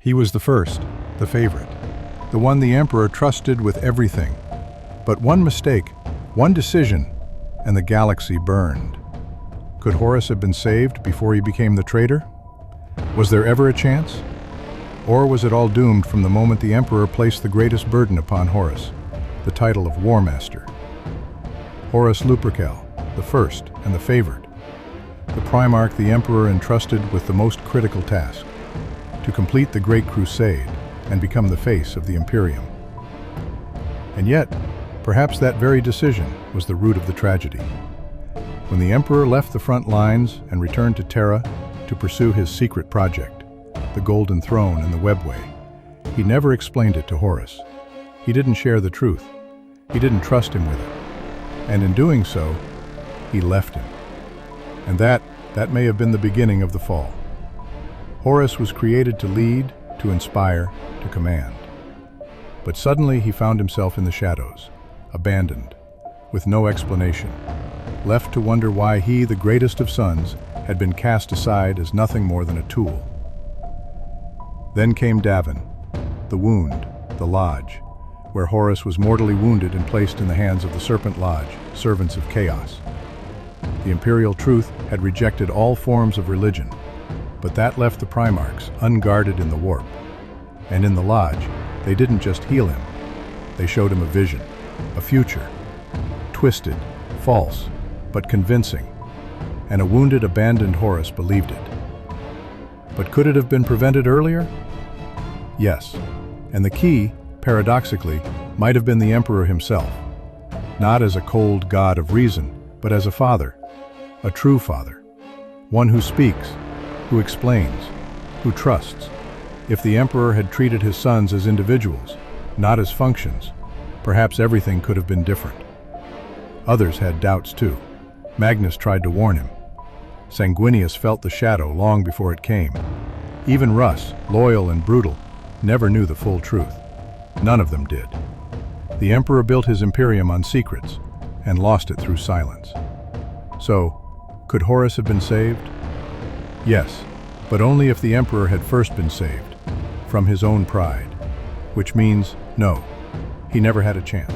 He was the first, the favorite, the one the Emperor trusted with everything. But one mistake, one decision, and the galaxy burned. Could Horus have been saved before he became the traitor? Was there ever a chance? Or was it all doomed from the moment the Emperor placed the greatest burden upon Horus, the title of Warmaster? Horus Lupercal, the first and the favored, the Primarch the Emperor entrusted with the most critical task, to complete the Great Crusade and become the face of the Imperium. And yet, perhaps that very decision was the root of the tragedy. When the Emperor left the front lines and returned to Terra to pursue his secret project, the Golden Throne and the Webway, he never explained it to Horus. He didn't share the truth. He didn't trust him with it. And in doing so, he left him. And that may have been the beginning of the fall. Horus was created to lead, to inspire, to command. But suddenly he found himself in the shadows, abandoned, with no explanation, left to wonder why he, the greatest of sons, had been cast aside as nothing more than a tool. Then came Davin, the wound, the lodge, where Horus was mortally wounded and placed in the hands of the Serpent Lodge, servants of chaos. The imperial truth had rejected all forms of religion, but that left the Primarchs unguarded in the warp. And in the lodge, they didn't just heal him, they showed him a vision, a future, twisted, false, but convincing, and a wounded, abandoned Horus believed it. But could it have been prevented earlier? Yes, and the key, paradoxically, might have been the Emperor himself, not as a cold god of reason, but as a father, a true father, one who speaks, who explains, who trusts. If the Emperor had treated his sons as individuals, not as functions, perhaps everything could have been different. Others had doubts too. Magnus tried to warn him. Sanguinius felt the shadow long before it came. Even Russ, loyal and brutal, never knew the full truth. None of them did. The Emperor built his Imperium on secrets and lost it through silence. So, could Horus have been saved? Yes, but only if the Emperor had first been saved, from his own pride, which means no, he never had a chance.